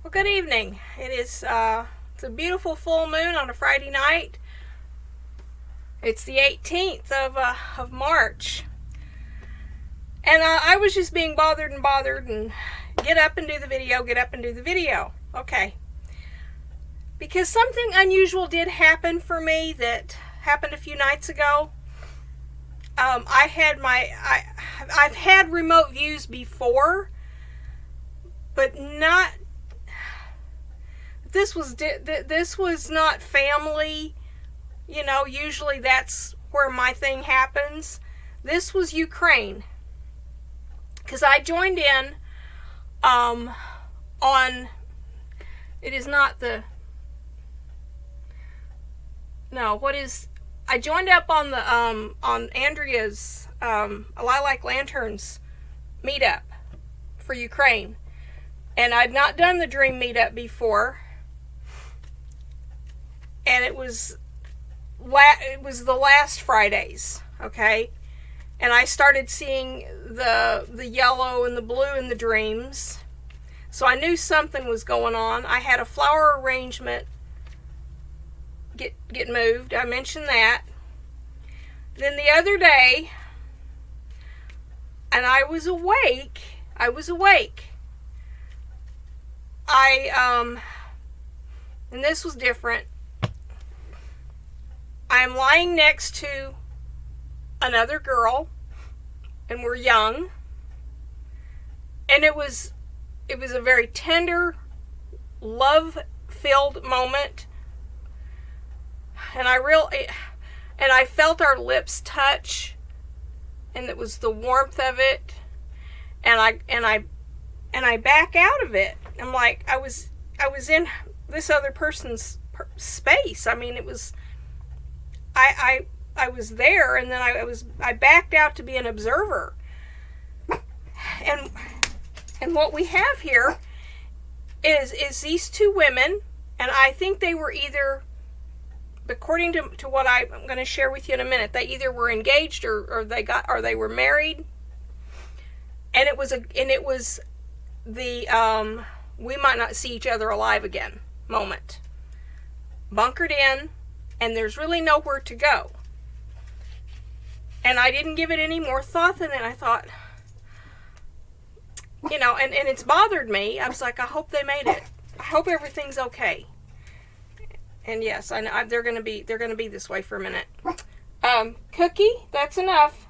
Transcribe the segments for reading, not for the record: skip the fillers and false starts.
Well, good evening. It's a beautiful full moon on a Friday night. It's the 18th of March. And I was just being bothered and get up and do the video. Okay. Because something unusual did happen for me that happened a few nights ago. I've had remote views before, but not. This was not family. You know, usually that's where my thing happens. This was Ukraine. Because I joined in on, it is not the, no, what is, I joined up on the, on Andrea's, Lilac Lanterns meetup for Ukraine. And I'd not done the dream meetup before. And it was the last Fridays, okay? And I started seeing the yellow and the blue in the dreams. So I knew something was going on. I had a flower arrangement get moved. I mentioned that. Then the other day, and I was awake. And this was different. I'm lying next to another girl, and we're young, and it was a very tender, love-filled moment, and I felt our lips touch, and it was the warmth of it, and I back out of it. I'm like, I was in this other person's space. I mean, it was, I was there, and then I backed out to be an observer. And what we have here is these two women, and I think they were either, according to what I'm going to share with you in a minute, they either were engaged or they were married. And it was the we might not see each other alive again moment. Bunkered in, and there's really nowhere to go. And I didn't give it any more thought than that. I thought, you know, and it's bothered me. I was like, I hope they made it. I hope everything's okay. And yes, I know they're gonna be this way for a minute. Cookie, that's enough.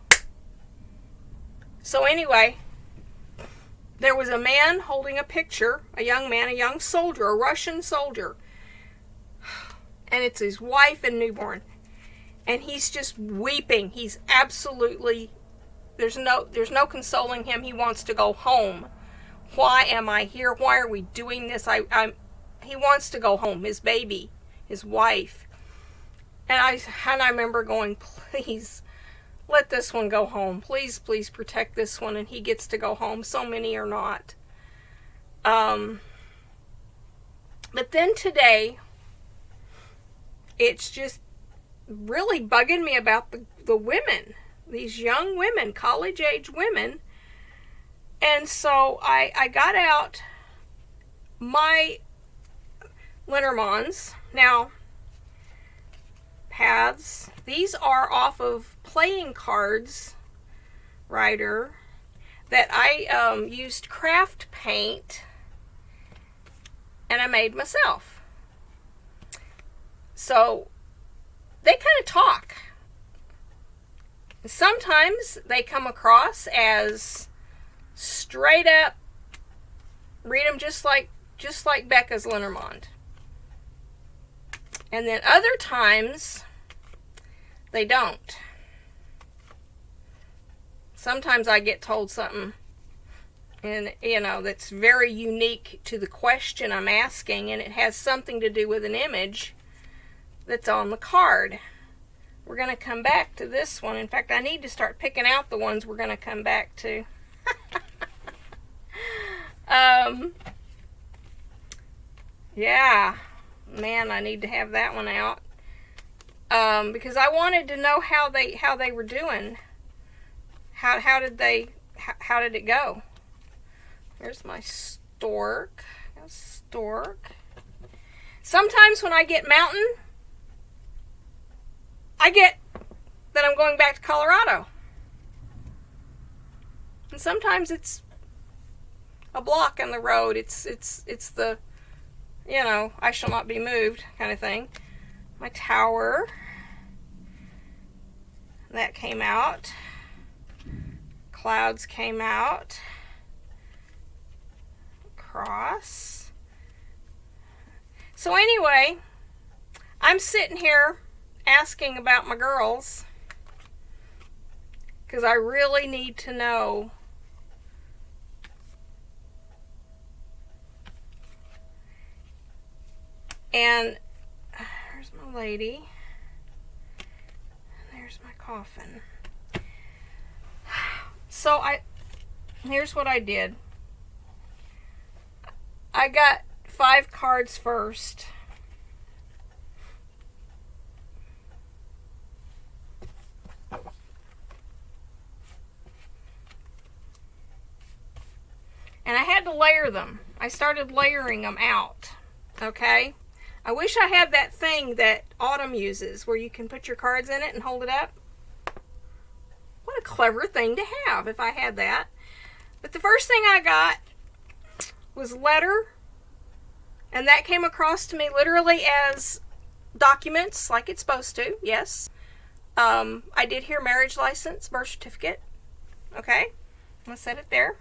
So anyway, there was a man holding a picture, a young man, a young soldier, a Russian soldier. And it's his wife and newborn. And he's just weeping. He's absolutely, there's no consoling him. He wants to go home. Why am I here? Why are we doing this? He wants to go home. His baby, his wife. And I remember going, please, let this one go home. Please, please protect this one. And he gets to go home. So many are not. But then today, it's just really bugging me about the women, these young women, college-age women. And so I got out my Lenormands. Now, paths. These are off of playing cards writer that I used craft paint and I made myself. So they kind of talk. Sometimes they come across as straight up, read them just like Becca's Lenormand. And then other times they don't. Sometimes I get told something, and you know, that's very unique to the question I'm asking, and it has something to do with an image that's on the card. We're going to come back to this one. In fact, I need to start picking out the ones we're going to come back to. Yeah, man, I need to have that one out. Because I wanted to know how they were doing. How did it go? Here's my stork. A stork. Sometimes when I get mountain, I get that I'm going back to Colorado. And sometimes it's a block in the road. It's the, I shall not be moved kind of thing. My tower. That came out. Clouds came out. Cross. So anyway, I'm sitting here asking about my girls because I really need to know and there's my lady, and there's my coffin. So here's what I did. I got 5 cards first. And I had to layer them. I started layering them out. Okay? I wish I had that thing that Autumn uses where you can put your cards in it and hold it up. What a clever thing to have if I had that. But the first thing I got was letter. And that came across to me literally as documents, like it's supposed to, yes. I did hear marriage license, birth certificate. Okay? I'm going to set it there.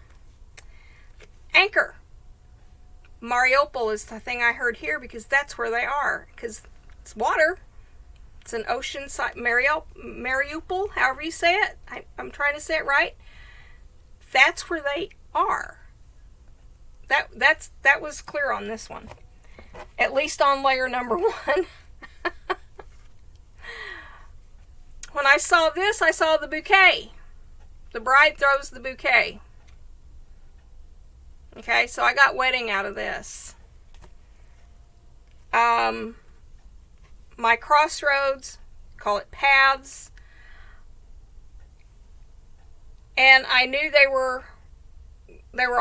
Anchor. Mariupol is the thing I heard here because that's where they are. Because it's water. It's an ocean side. Mariupol, however you say it. I'm trying to say it right. That's where they are. That was clear on this one. At least on layer number 1. When I saw this, I saw the bouquet. The bride throws the bouquet. Okay, so I got wedding out of this. My crossroads, call it paths. And I knew they were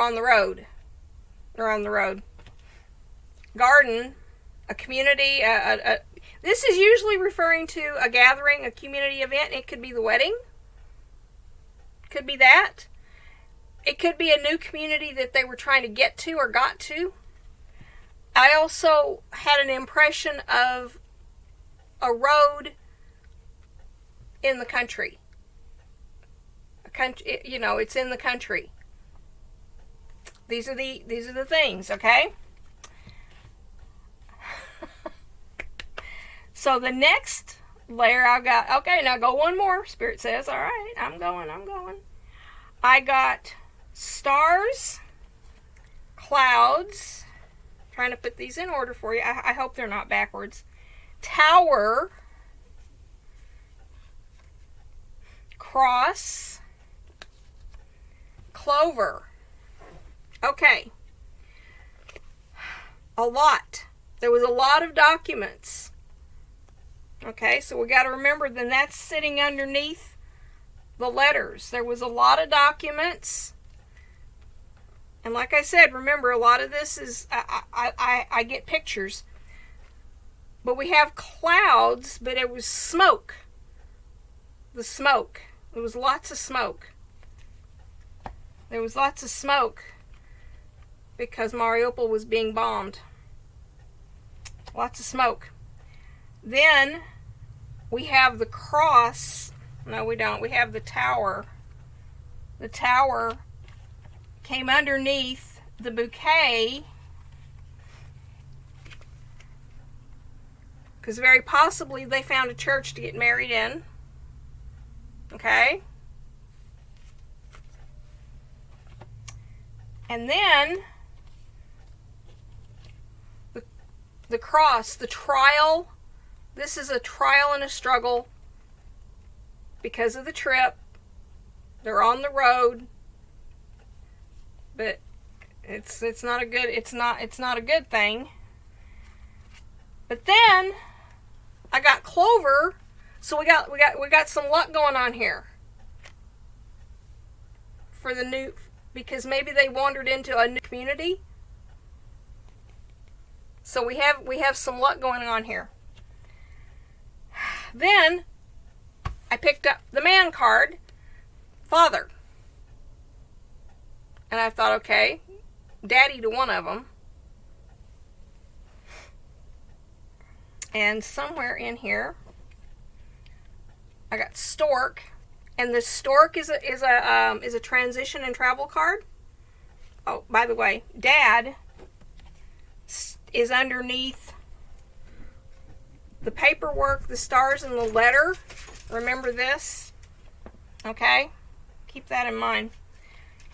on the road. They're on the road. Garden, a community, this is usually referring to a gathering, a community event. It could be the wedding. Could be that. It could be a new community that they were trying to get to or got to. I also had an impression of a road in the country. It's in the country. These are the things, okay? So the next layer I got, okay, now go one more. Spirit says, all right, I'm going. I got stars, clouds, trying to put these in order for you. I hope they're not backwards. Tower, cross, clover. Okay. A lot. There was a lot of documents. Okay, so we got to remember then that's sitting underneath the letters. There was a lot of documents. And like I said, remember, a lot of this is, I get pictures. But we have clouds, but it was smoke. The smoke. There was lots of smoke. There was lots of smoke because Mariupol was being bombed. Lots of smoke. Then we have the cross. No, we don't. We have the tower. The tower came underneath the bouquet because very possibly they found a church to get married in. Okay? And then the cross, the trial. This is a trial and a struggle because of the trip. They're on the road. But it's not a good thing. But then I got clover, so we got some luck going on here. For the new, because maybe they wandered into a new community. So we have some luck going on here. Then I picked up the man card, father. And I thought, okay, daddy to one of them. And somewhere in here, I got stork, and the stork is a transition and travel card. Oh, by the way, dad is underneath the paperwork, the stars, and the letter. Remember this, okay? Keep that in mind.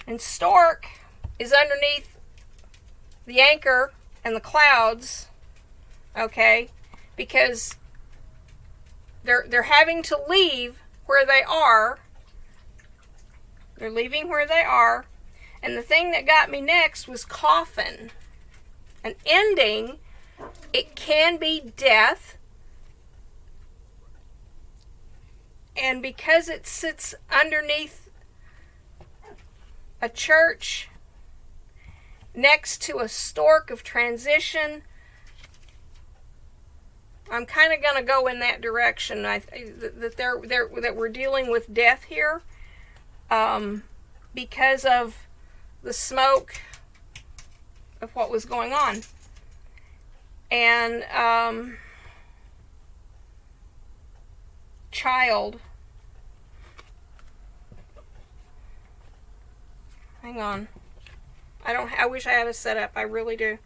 And stork is underneath the anchor and the clouds, okay? Because they're having to leave where they are. They're leaving where they are. And the thing that got me next was coffin. An ending, it can be death. And because it sits underneath a church next to a stork of transition, I'm kind of going to go in that direction. That we're dealing with death here, because of the smoke of what was going on, and child. Hang on. I wish I had a setup. I really do.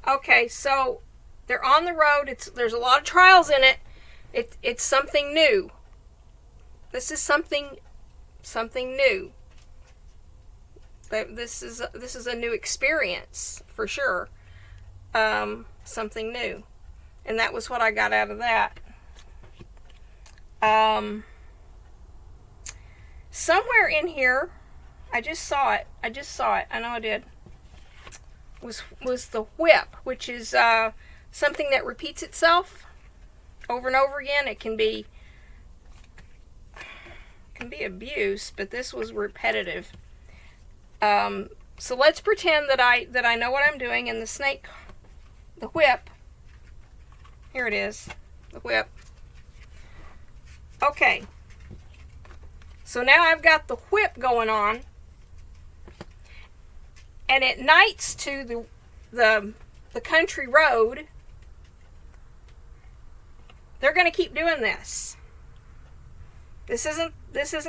Okay, so they're on the road. There's a lot of trials in it. It's something new. This is something new. This is a new experience for sure. Something new, and that was what I got out of that. Somewhere in here, I just saw it. I know I did. Was the whip, which is something that repeats itself over and over again. It can be abuse, but this was repetitive. So let's pretend that I know what I'm doing. And the whip. Here it is, the whip. Okay. So now I've got the whip going on, and it knights to the country road. They're going to keep doing this. This isn't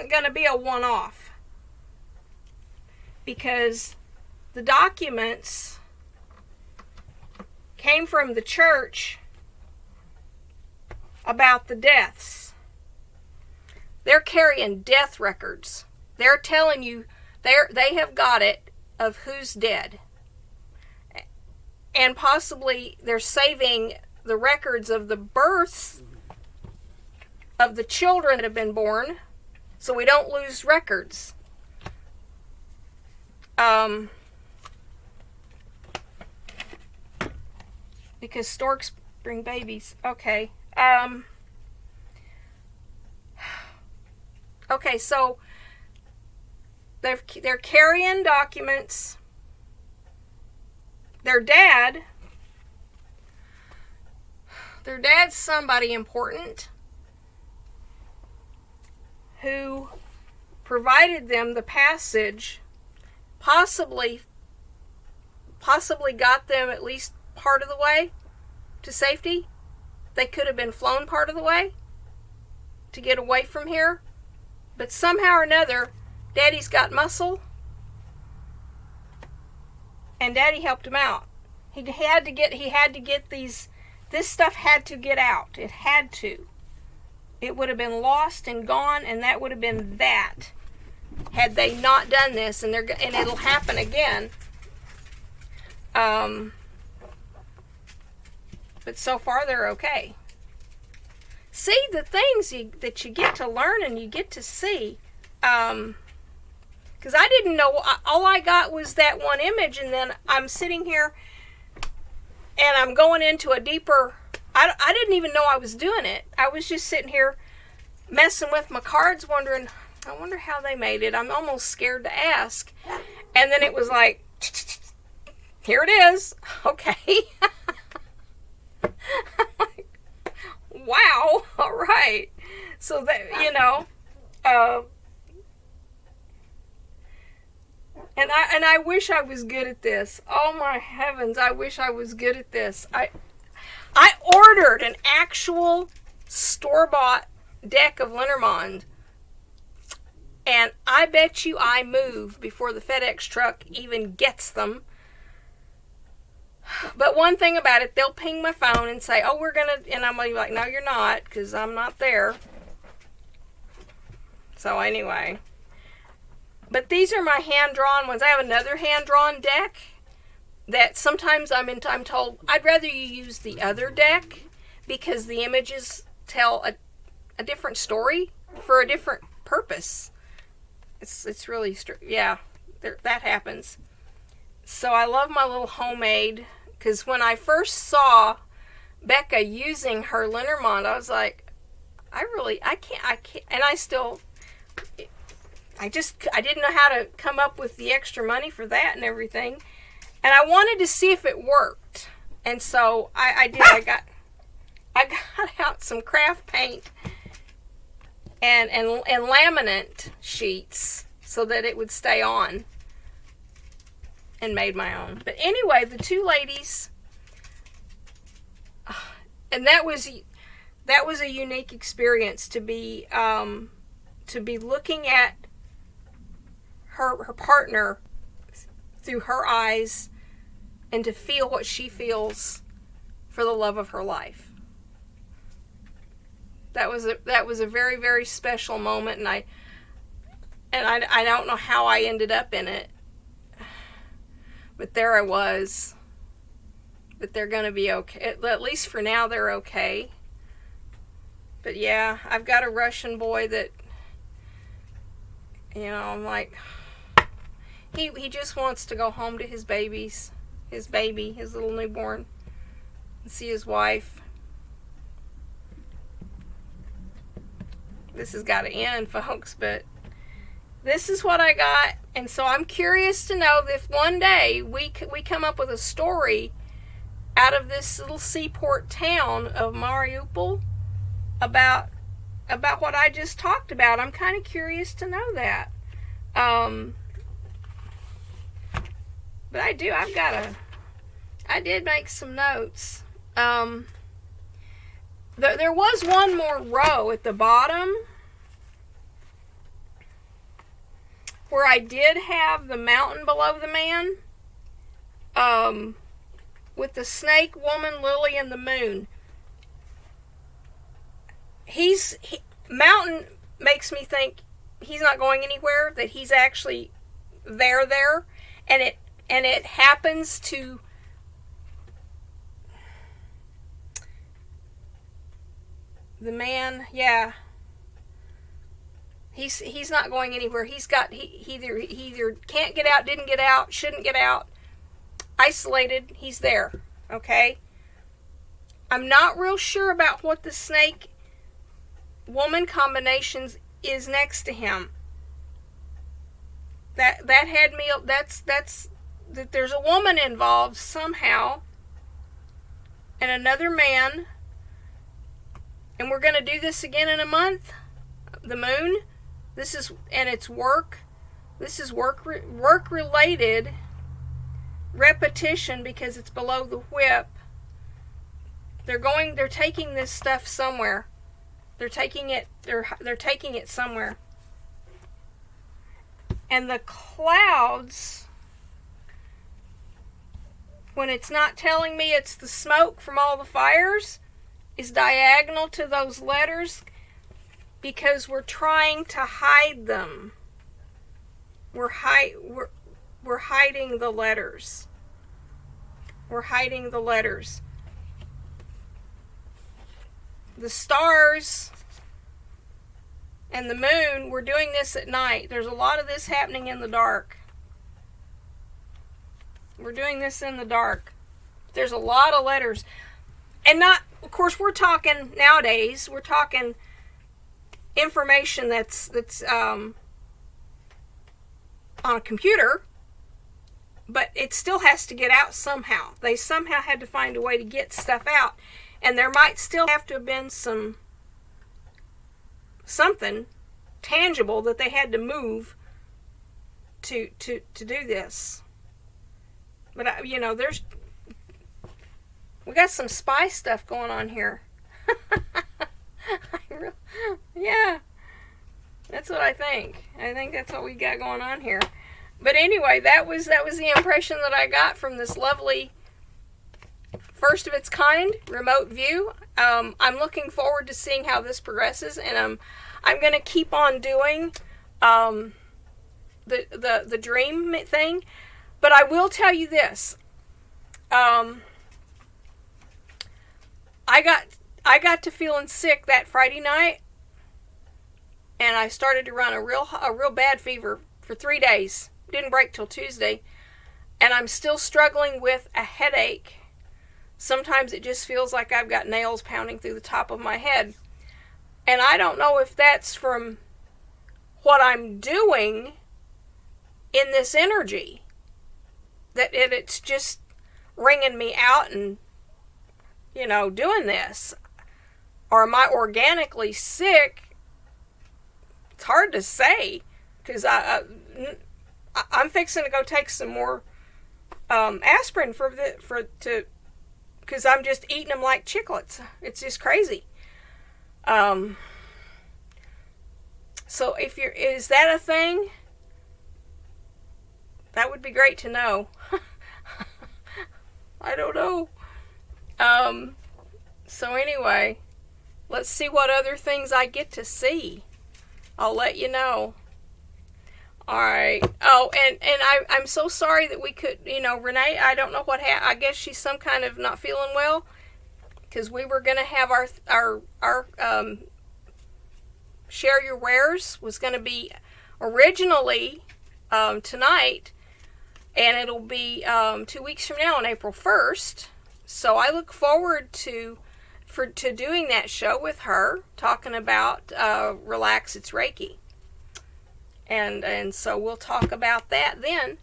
going to be a one-off, because the documents came from the church about the deaths. They're carrying death records. They're telling you they have got it of who's dead. And possibly they're saving the records of the births of the children that have been born, so we don't lose records. Because storks bring babies. Okay. Okay, so they're carrying documents. Their dad's somebody important who provided them the passage, possibly got them at least part of the way to safety. They could have been flown part of the way to get away from here, but somehow or another, Daddy's got muscle, and Daddy helped him out. He had to get these. This stuff had to get out. It had to. It would have been lost and gone, and that would have been that had they not done this. And it'll happen again. But so far they're okay. See, the things that you get to learn and you get to see. Because I didn't know. All I got was that one image, and then I'm sitting here and I'm going into a deeper. I didn't even know I was doing it. I was just sitting here messing with my cards, wondering, I wonder how they made it. I'm almost scared to ask. And then it was like, here it is. Okay. Wow, all right. So that, uh, and I wish I was good at this. Oh my heavens, I wish I was good at this. I ordered an actual store-bought deck of Lenormand, and I bet you I move before the FedEx truck even gets them. But one thing about it, they'll ping my phone and say, oh, we're going to, and I'm going to be like, no, you're not, because I'm not there. So anyway. But these are my hand-drawn ones. I have another hand-drawn deck that sometimes I'm told, I'd rather you use the other deck because the images tell a different story for a different purpose. It's really, yeah, that happens. So I love my little homemade, because when I first saw Becca using her Lenormand, I was like, I can't, and I didn't know how to come up with the extra money for that and everything. And I wanted to see if it worked. And so I did. I got out some craft paint and laminate sheets so that it would stay on, and made my own. But anyway, the two ladies, and that was a unique experience to be looking at her partner through her eyes and to feel what she feels for the love of her life. That was a very, very special moment, and I don't know how I ended up in it, but there I was. But they're going to be okay. At least for now, they're okay. But yeah, I've got a Russian boy that, I'm like, he just wants to go home to his baby, his little newborn, and see his wife. This has got to end, folks, but this is what I got. And so I'm curious to know if one day we come up with a story out of this little seaport town of Mariupol about what I just talked about. I'm kind of curious to know that. But I did make some notes. There was one more row at the bottom where I did have the mountain below the man, with the snake, woman, lily, and the moon. Mountain makes me think he's not going anywhere, that he's actually there, and it happens to the man, yeah. He's not going anywhere. He either can't get out, didn't get out, shouldn't get out. Isolated, he's there. Okay? I'm not real sure about what the snake woman combinations is next to him. That had me, that's that there's a woman involved somehow, and another man, and we're going to do this again in a month. The moon, it's work. This is work related repetition because it's below the whip. They're taking this stuff somewhere. They're taking it somewhere. And the clouds, when it's not telling me it's the smoke from all the fires, is diagonal to those letters because we're trying to hide them. We're hiding the letters. We're hiding the letters. The stars and the moon, we're doing this at night. There's a lot of this happening in the dark. We're doing this in the dark. There's a lot of letters. And not, of course, we're talking nowadays, we're talking information that's on a computer, but it still has to get out somehow. They somehow had to find a way to get stuff out. And there might still have to have been something tangible that they had to move to do this. But we got some spy stuff going on here. Yeah, that's what I think. I think that's what we got going on here. But anyway, that was the impression that I got from this lovely, first of its kind remote view. I'm looking forward to seeing how this progresses, and I'm going to keep on doing the dream thing. But I will tell you this: I got to feeling sick that Friday night, and I started to run a real bad fever for 3 days. Didn't break till Tuesday, and I'm still struggling with a headache. Sometimes it just feels like I've got nails pounding through the top of my head. And I don't know if that's from what I'm doing in this energy, that it's just ringing me out and, doing this. Or am I organically sick? It's hard to say, because I'm fixing to go take some more aspirin because I'm just eating them like chiclets. It's just crazy. So is that a thing? That would be great to know. I don't know. So anyway, let's see what other things I get to see. I'll let you know. Alright. Oh, and I'm so sorry that we could, Renee, I don't know what happened. I guess she's some kind of not feeling well, because we were going to have our Share Your Wares was going to be originally tonight, and it'll be 2 weeks from now on April 1st. So I look forward to doing that show with her, talking about Relax It's Reiki. And so we'll talk about that then.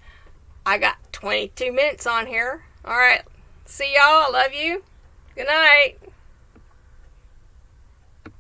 I got 22 minutes on here. All right. See y'all. I love you. Good night.